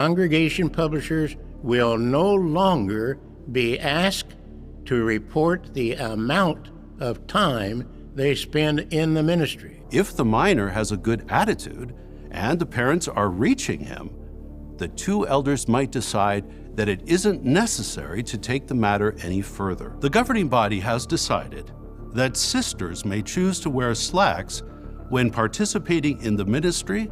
Congregation publishers will no longer be asked to report the amount of time they spend in the ministry. If the minor has a good attitude and the parents are reaching him, the two elders might decide that it isn't necessary to take the matter any further. The governing body has decided that sisters may choose to wear slacks when participating in the ministry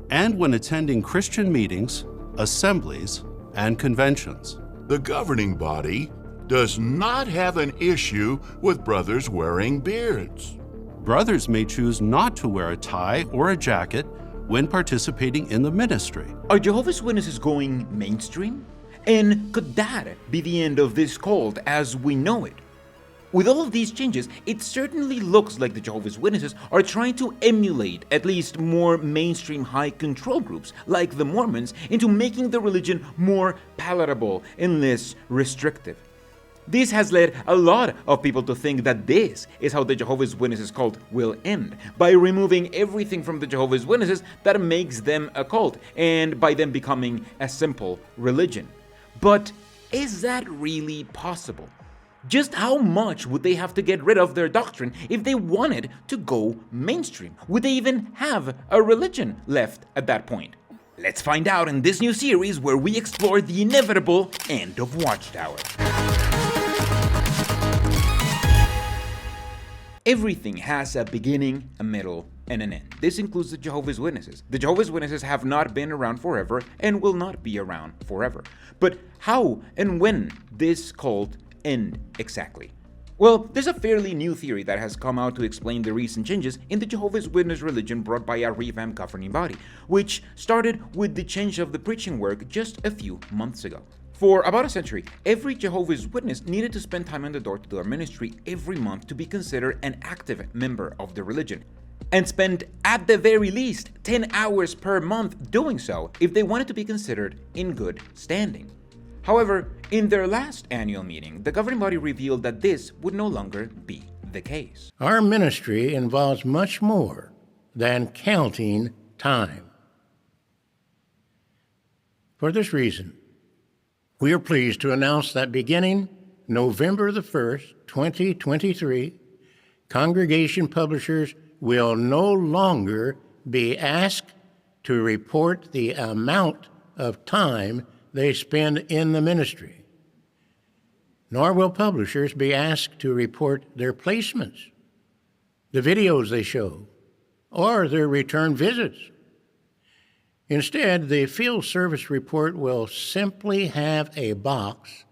and when attending Christian meetings, assemblies, and conventions. The governing body does not have an issue with brothers wearing beards. Brothers may choose not to wear a tie or a jacket when participating in the ministry. Are Jehovah's Witnesses going mainstream? And could that be the end of this cult as we know it? With all of these changes, it certainly looks like the Jehovah's Witnesses are trying to emulate at least more mainstream high-control groups like the Mormons into making the religion more palatable and less restrictive. This has led a lot of people to think that this is how the Jehovah's Witnesses cult will end, by removing everything from the Jehovah's Witnesses that makes them a cult, and by them becoming a simple religion. But is that really possible? Just how much would they have to get rid of their doctrine if they wanted to go mainstream? Would they even have a religion left at that point? Let's find out in this new series where we explore the inevitable end of Watchtower. Everything has a beginning, a middle, and an end. This includes the Jehovah's Witnesses. The Jehovah's Witnesses have not been around forever and will not be around forever. But how and when this cult end exactly? Well, there's a fairly new theory that has come out to explain the recent changes in the Jehovah's Witness religion brought by a revamped governing body, which started with the change of the preaching work just a few months ago. For about a century, every Jehovah's Witness needed to spend time on the door-to-door ministry every month to be considered an active member of the religion, and spend at the very least 10 hours per month doing so if they wanted to be considered in good standing. However, in their last annual meeting, the governing body revealed that this would no longer be the case. Our ministry involves much more than counting time. For this reason, we are pleased to announce that beginning November the 1st, 2023, congregation publishers will no longer be asked to report the amount of time they spend in the ministry, nor will publishers be asked to report their placements, the videos they show, or their return visits. Instead, the field service report will simply have a box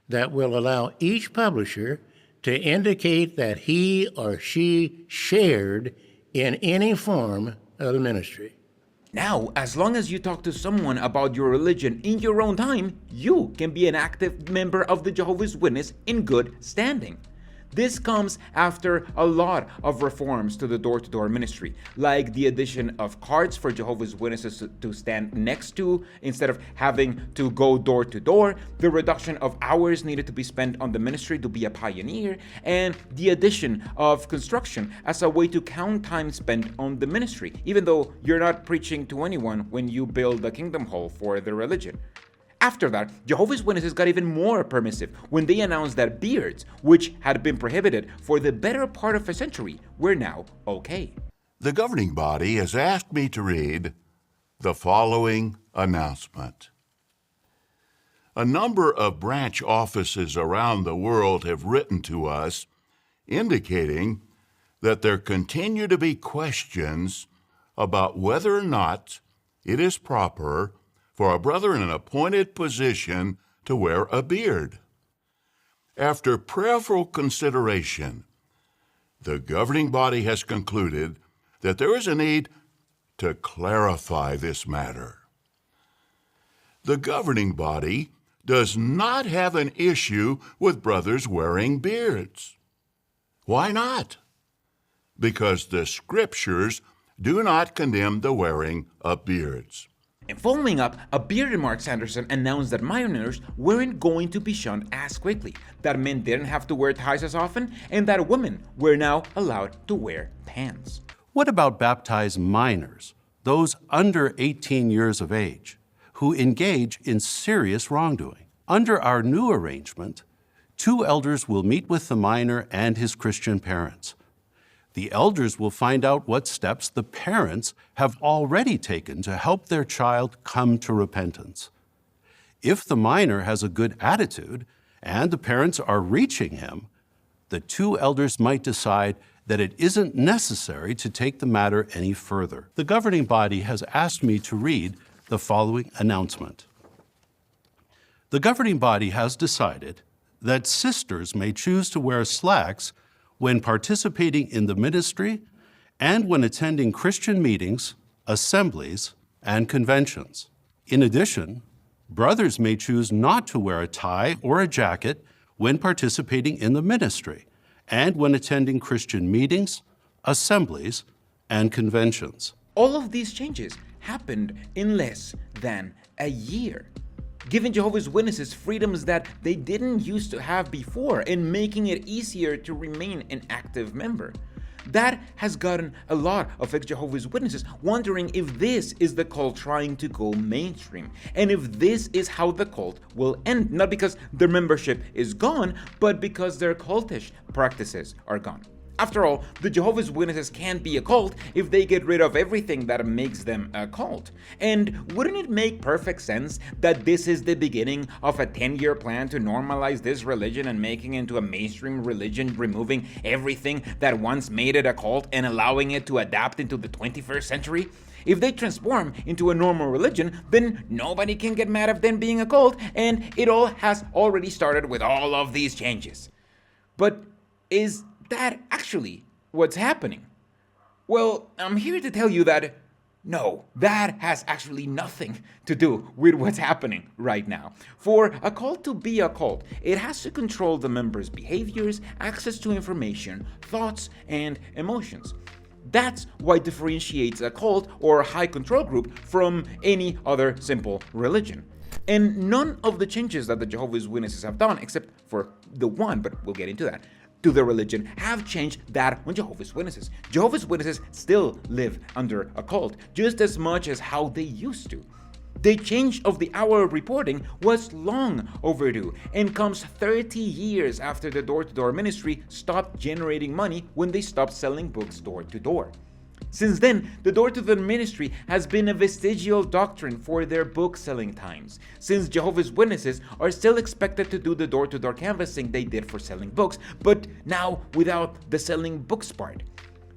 that will allow each publisher to indicate that he or she shared in any form of the ministry. Now, as long as you talk to someone about your religion in your own time, you can be an active member of the Jehovah's Witness in good standing. This comes after a lot of reforms to the door-to-door ministry, like the addition of cards for Jehovah's Witnesses to stand next to instead of having to go door-to-door, the reduction of hours needed to be spent on the ministry to be a pioneer, and the addition of construction as a way to count time spent on the ministry, even though you're not preaching to anyone when you build a kingdom hall for the religion. After that, Jehovah's Witnesses got even more permissive when they announced that beards, which had been prohibited for the better part of a century, were now okay. The governing body has asked me to read the following announcement. A number of branch offices around the world have written to us indicating that there continue to be questions about whether or not it is proper for a brother in an appointed position to wear a beard. After prayerful consideration, the governing body has concluded that there is a need to clarify this matter. The governing body does not have an issue with brothers wearing beards. Why not? Because the scriptures do not condemn the wearing of beards. And following up, a bearded Mark Sanderson announced that minors weren't going to be shunned as quickly, that men didn't have to wear ties as often, and that women were now allowed to wear pants. What about baptized minors, those under 18 years of age, who engage in serious wrongdoing. Under our new arrangement, 2 elders will meet with the minor and his Christian parents. The elders will find out what steps the parents have already taken to help their child come to repentance. If the minor has a good attitude and the parents are reaching him, the 2 elders might decide that it isn't necessary to take the matter any further. The governing body has asked me to read the following announcement. The governing body has decided that sisters may choose to wear slacks when participating in the ministry and when attending Christian meetings, assemblies, and conventions. In addition, brothers may choose not to wear a tie or a jacket when participating in the ministry and when attending Christian meetings, assemblies, and conventions. All of these changes happened in less than a year, giving Jehovah's Witnesses freedoms that they didn't used to have before and making it easier to remain an active member. That has gotten a lot of ex-Jehovah's Witnesses wondering if this is the cult trying to go mainstream, and if this is how the cult will end, not because their membership is gone, but because their cultish practices are gone. After all, the Jehovah's Witnesses can't be a cult if they get rid of everything that makes them a cult. And wouldn't it make perfect sense that this is the beginning of a 10-year plan to normalize this religion and making it into a mainstream religion, removing everything that once made it a cult and allowing it to adapt into the 21st century? If they transform into a normal religion, then nobody can get mad at them being a cult, and it all has already started with all of these changes. But is that actually what's happening? Well, I'm here to tell you that no, that has actually nothing to do with what's happening right now. For a cult to be a cult, it has to control the members' behaviors, access to information, thoughts, and emotions. That's what differentiates a cult or high control group from any other simple religion. And none of the changes that the Jehovah's Witnesses have done, except for the one, but we'll get into that, to their religion, have changed that on Jehovah's Witnesses. Jehovah's Witnesses still live under a cult, just as much as how they used to. The change of the hour reporting was long overdue and comes 30 years after the door-to-door ministry stopped generating money when they stopped selling books door-to-door. Since then, the door-to-door ministry has been a vestigial doctrine for their book-selling times, since Jehovah's Witnesses are still expected to do the door-to-door canvassing they did for selling books, but now without the selling books part.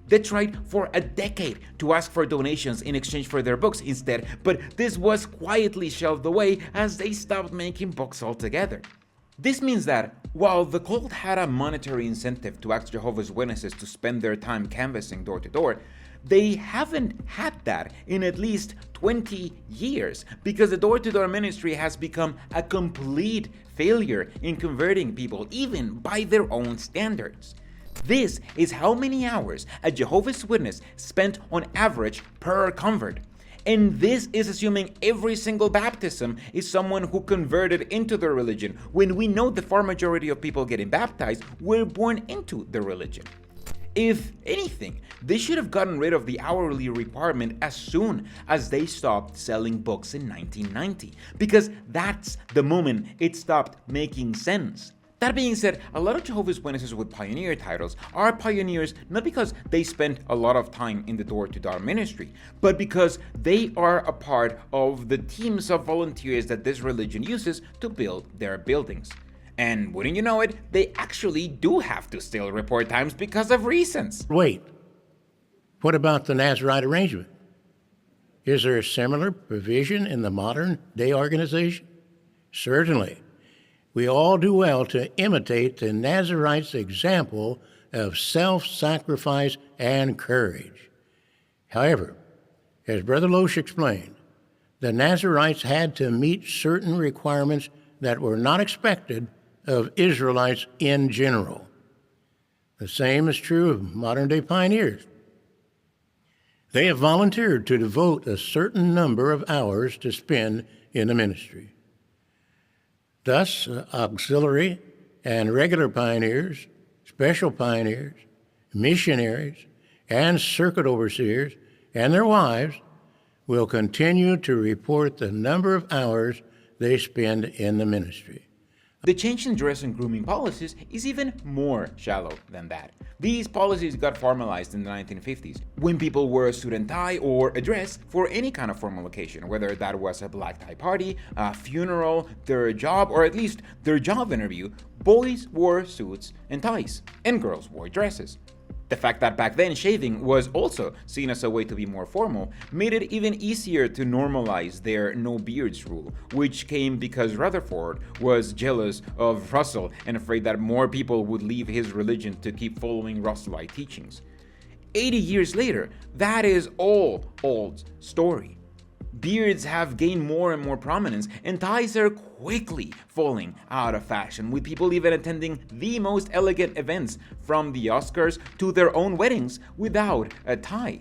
They tried for a decade to ask for donations in exchange for their books instead, but this was quietly shelved away as they stopped making books altogether. This means that while the cult had a monetary incentive to ask Jehovah's Witnesses to spend their time canvassing door-to-door, they haven't had that in at least 20 years because the door-to-door ministry has become a complete failure in converting people, even by their own standards. This is how many hours a Jehovah's Witness spent on average per convert. And this is assuming every single baptism is someone who converted into the religion, when we know the far majority of people getting baptized were born into the religion. If anything, they should have gotten rid of the hourly requirement as soon as they stopped selling books in 1990, because that's the moment it stopped making sense. That being said, a lot of Jehovah's Witnesses with pioneer titles are pioneers not because they spent a lot of time in the door-to-door ministry, but because they are a part of the teams of volunteers that this religion uses to build their buildings. And wouldn't you know it, they actually do have to still report times because of reasons. Wait, what about the Nazarite arrangement? Is there a similar provision in the modern day organization? Certainly. We all do well to imitate the Nazarites' example of self-sacrifice and courage. However, as Brother Loesch explained, the Nazarites had to meet certain requirements that were not expected of Israelites in general. The same is true of modern-day pioneers. They have volunteered to devote a certain number of hours to spend in the ministry. Thus, auxiliary and regular pioneers, special pioneers, missionaries, and circuit overseers and their wives will continue to report the number of hours they spend in the ministry. The change in dress and grooming policies is even more shallow than that. These policies got formalized in the 1950s, when people wore a suit and tie or a dress for any kind of formal occasion, whether that was a black tie party, a funeral, their job, or at least their job interview. Boys wore suits and ties, and girls wore dresses. The fact that back then shaving was also seen as a way to be more formal made it even easier to normalize their no beards rule, which came because Rutherford was jealous of Russell and afraid that more people would leave his religion to keep following Russellite teachings. 80 years later, that is all old story. Beards have gained more and more prominence, and ties are quickly falling out of fashion, with people even attending the most elegant events, from the Oscars to their own weddings, without a tie.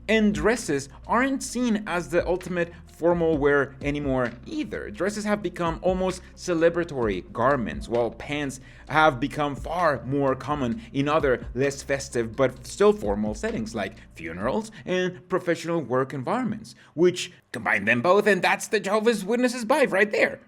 And dresses aren't seen as the ultimate formal wear anymore either. Dresses have become almost celebratory garments, while pants have become far more common in other less festive but still formal settings like funerals and professional work environments, which combine them both, and that's the Jehovah's Witnesses vibe right there.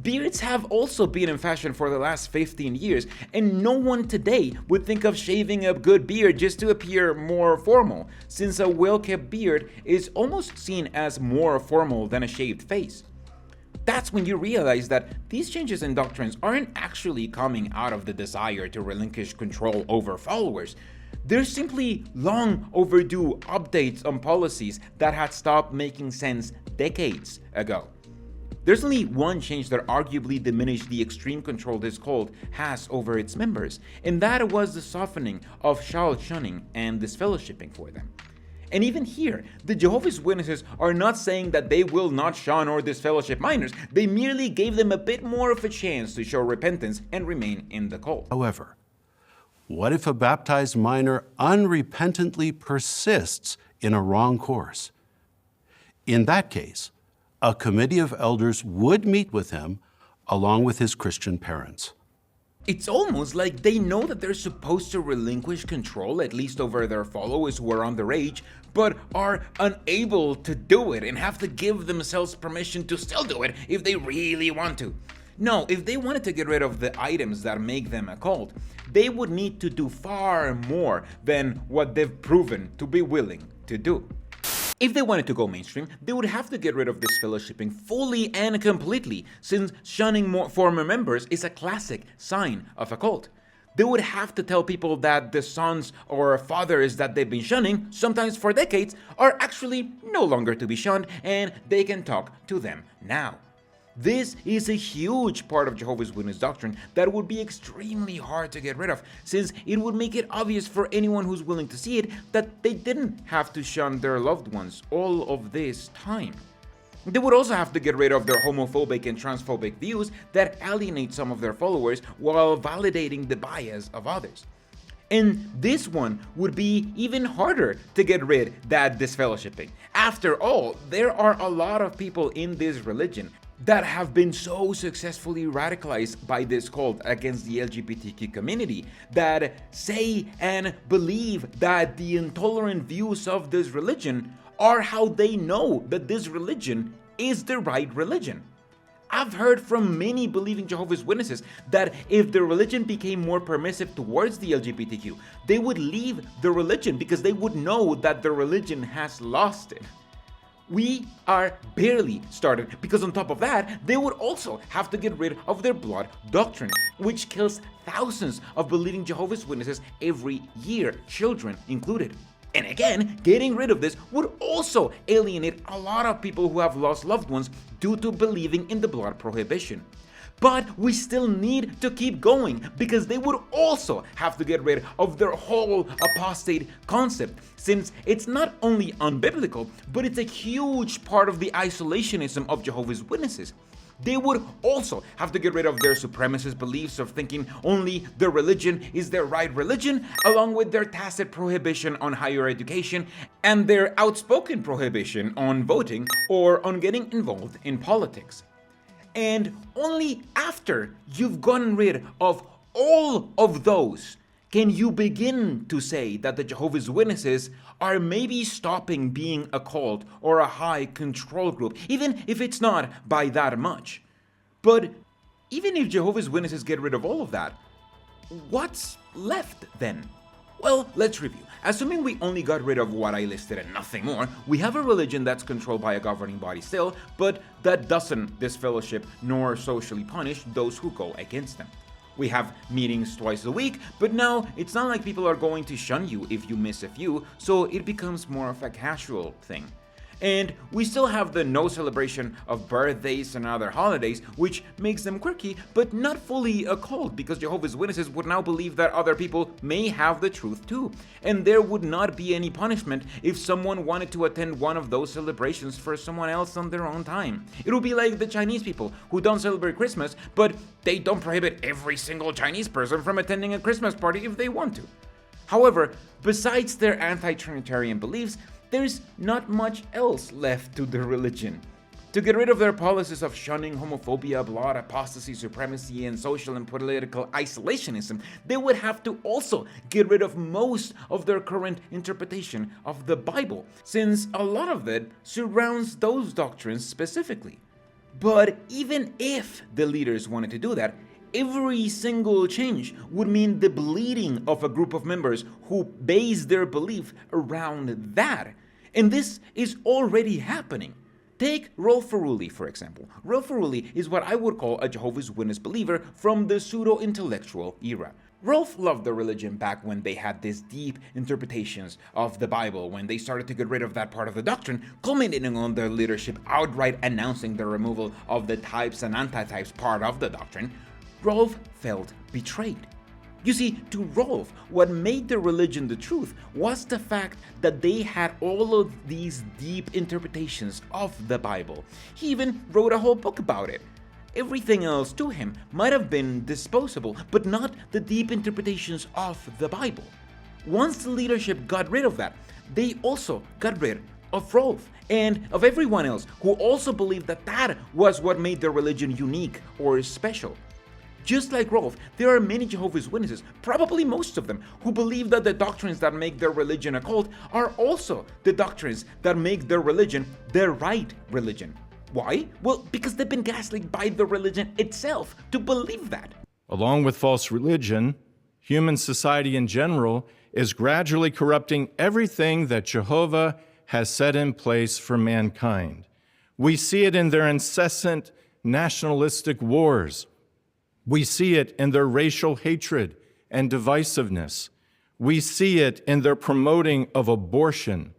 Beards have also been in fashion for the last 15 years, and no one today would think of shaving a good beard just to appear more formal, since a well-kept beard is almost seen as more formal than a shaved face. That's when you realize that these changes in doctrines aren't actually coming out of the desire to relinquish control over followers. They're simply long overdue updates on policies that had stopped making sense decades ago. There's only one change that arguably diminished the extreme control this cult has over its members, and that was the softening of child shunning and disfellowshipping for them. And even here, the Jehovah's Witnesses are not saying that they will not shun or disfellowship minors. They merely gave them a bit more of a chance to show repentance and remain in the cult. However, what if a baptized minor unrepentantly persists in a wrong course? In that case, a committee of elders would meet with him along with his Christian parents. It's almost like they know that they're supposed to relinquish control, at least over their followers who are underage, but are unable to do it and have to give themselves permission to still do it if they really want to. No, if they wanted to get rid of the items that make them a cult, they would need to do far more than what they've proven to be willing to do. If they wanted to go mainstream, they would have to get rid of disfellowshipping fully and completely, since shunning more former members is a classic sign of a cult. They would have to tell people that the sons or fathers that they've been shunning, sometimes for decades, are actually no longer to be shunned, and they can talk to them now. This is a huge part of Jehovah's Witness doctrine that would be extremely hard to get rid of, since it would make it obvious for anyone who's willing to see it that they didn't have to shun their loved ones all of this time. They would also have to get rid of their homophobic and transphobic views that alienate some of their followers while validating the bias of others. And this one would be even harder to get rid than disfellowshipping. After all, there are a lot of people in this religion that have been so successfully radicalized by this cult against the LGBTQ community that say and believe that the intolerant views of this religion are how they know that this religion is the right religion. I've heard from many believing Jehovah's Witnesses that if the religion became more permissive towards the LGBTQ, they would leave the religion because they would know that the religion has lost it. We are barely started, because on top of that, they would also have to get rid of their blood doctrine, which kills thousands of believing Jehovah's Witnesses every year, children included. And again, getting rid of this would also alienate a lot of people who have lost loved ones due to believing in the blood prohibition. But we still need to keep going, because they would also have to get rid of their whole apostate concept, since it's not only unbiblical, but it's a huge part of the isolationism of Jehovah's Witnesses. They would also have to get rid of their supremacist beliefs of thinking only their religion is their right religion, along with their tacit prohibition on higher education and their outspoken prohibition on voting or on getting involved in politics. And only after you've gotten rid of all of those can you begin to say that the Jehovah's Witnesses are maybe stopping being a cult or a high control group, even if it's not by that much. But even if Jehovah's Witnesses get rid of all of that, what's left then? Well, let's review. Assuming we only got rid of what I listed and nothing more, we have a religion that's controlled by a governing body still, but that doesn't disfellowship nor socially punish those who go against them. We have meetings twice a week, but now it's not like people are going to shun you if you miss a few, so it becomes more of a casual thing. And we still have the no celebration of birthdays and other holidays, which makes them quirky, but not fully a cult, because Jehovah's Witnesses would now believe that other people may have the truth too. And there would not be any punishment if someone wanted to attend one of those celebrations for someone else on their own time. It would be like the Chinese people who don't celebrate Christmas, but they don't prohibit every single Chinese person from attending a Christmas party if they want to. However, besides their anti-Trinitarian beliefs, there's not much else left to the religion. To get rid of their policies of shunning homophobia, blood, apostasy, supremacy, and social and political isolationism, they would have to also get rid of most of their current interpretation of the Bible, since a lot of it surrounds those doctrines specifically. But even if the leaders wanted to do that, every single change would mean the bleeding of a group of members who base their belief around that. And this is already happening. Take Rolf Ferrulli, for example. Rolf Ferrulli is what I would call a Jehovah's Witness believer from the pseudo-intellectual era. Rolf loved the religion back when they had these deep interpretations of the Bible, when they started to get rid of that part of the doctrine, culminating on their leadership outright announcing the removal of the types and antitypes part of the doctrine. Rolf felt betrayed. You see, to Rolf, what made the religion the truth was the fact that they had all of these deep interpretations of the Bible. He even wrote a whole book about it. Everything else to him might have been disposable, but not the deep interpretations of the Bible. Once the leadership got rid of that, they also got rid of Rolf and of everyone else who also believed that that was what made their religion unique or special. Just like Rolf, there are many Jehovah's Witnesses, probably most of them, who believe that the doctrines that make their religion a cult are also the doctrines that make their religion the right religion. Why? Well, because they've been gaslit by the religion itself to believe that. Along with false religion, human society in general is gradually corrupting everything that Jehovah has set in place for mankind. We see it in their incessant nationalistic wars. We see it in their racial hatred and divisiveness. We see it in their promoting of abortion.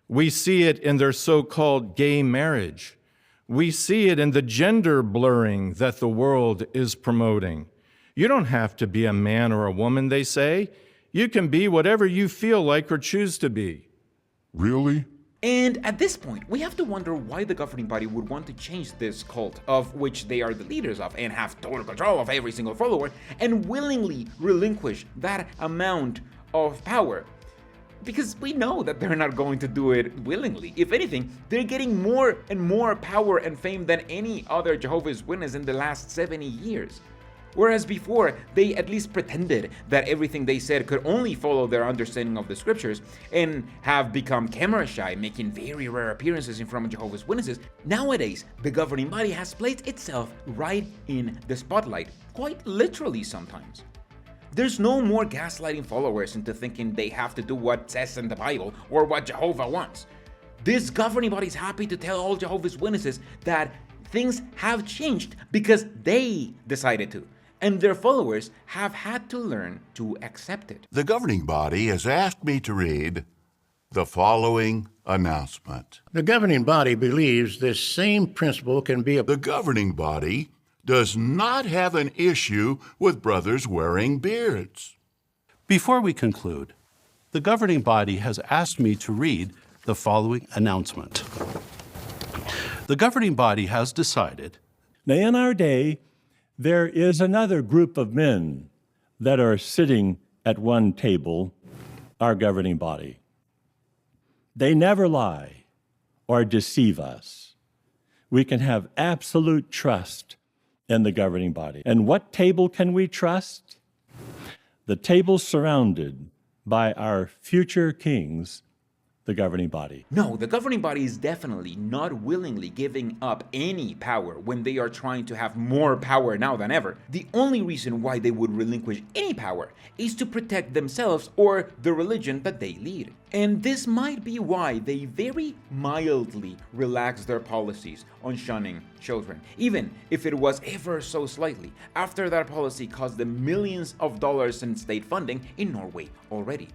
We see it in their so-called gay marriage. We see it in the gender blurring that the world is promoting. You don't have to be a man or a woman, they say. You can be whatever you feel like or choose to be. Really? And at this point, we have to wonder why the governing body would want to change this cult, of which they are the leaders of and have total control of every single follower, and willingly relinquish that amount of power. Because we know that they're not going to do it willingly. If anything, they're getting more and more power and fame than any other Jehovah's Witness in the last 70 years. Whereas before, they at least pretended that everything they said could only follow their understanding of the scriptures and have become camera shy, making very rare appearances in front of Jehovah's Witnesses. Nowadays, the governing body has placed itself right in the spotlight, quite literally sometimes. There's no more gaslighting followers into thinking they have to do what says in the Bible or what Jehovah wants. This governing body is happy to tell all Jehovah's Witnesses that things have changed because they decided to, and their followers have had to learn to accept it. The governing body has asked me to read the following announcement. The governing body believes this same principle can be The governing body does not have an issue with brothers wearing beards. Before we conclude, the governing body has asked me to read the following announcement. The governing body has decided. Now, in our day, there is another group of men that are sitting at one table, our governing body. They never lie or deceive us. We can have absolute trust in the governing body. And what table can we trust? The table surrounded by our future kings the governing body. No, the governing body is definitely not willingly giving up any power when they are trying to have more power now than ever. The only reason why they would relinquish any power is to protect themselves or the religion that they lead. And this might be why they very mildly relax their policies on shunning children, even if it was ever so slightly, after that policy cost them millions of dollars in state funding in Norway already.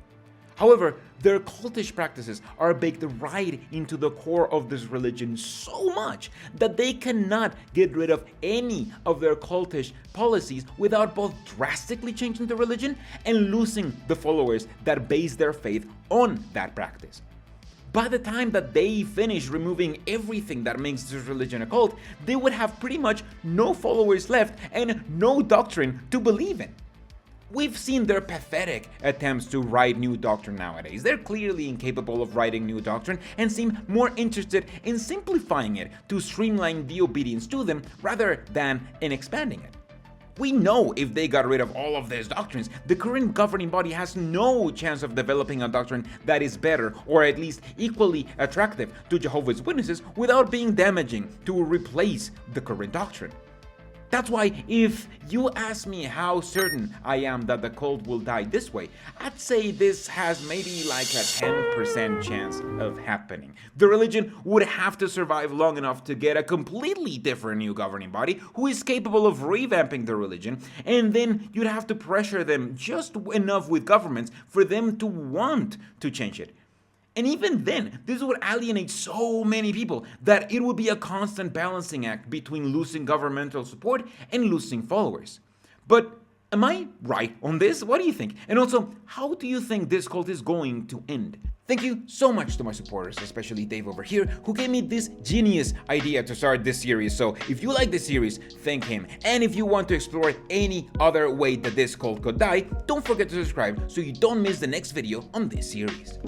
However, their cultish practices are baked right into the core of this religion so much that they cannot get rid of any of their cultish policies without both drastically changing the religion and losing the followers that base their faith on that practice. By the time that they finish removing everything that makes this religion a cult, they would have pretty much no followers left and no doctrine to believe in. We've seen their pathetic attempts to write new doctrine nowadays. They're clearly incapable of writing new doctrine and seem more interested in simplifying it to streamline the obedience to them rather than in expanding it. We know if they got rid of all of these doctrines, the current governing body has no chance of developing a doctrine that is better or at least equally attractive to Jehovah's Witnesses without being damaging to replace the current doctrine. That's why if you ask me how certain I am that the cult will die this way, I'd say this has maybe like a 10% chance of happening. The religion would have to survive long enough to get a completely different new governing body who is capable of revamping the religion, and then you'd have to pressure them just enough with governments for them to want to change it. And even then, this would alienate so many people that it would be a constant balancing act between losing governmental support and losing followers. But am I right on this? What do you think? And also, how do you think this cult is going to end? Thank you so much to my supporters, especially Dave over here, who gave me this genius idea to start this series. So if you like this series, thank him. And if you want to explore any other way that this cult could die, don't forget to subscribe so you don't miss the next video on this series.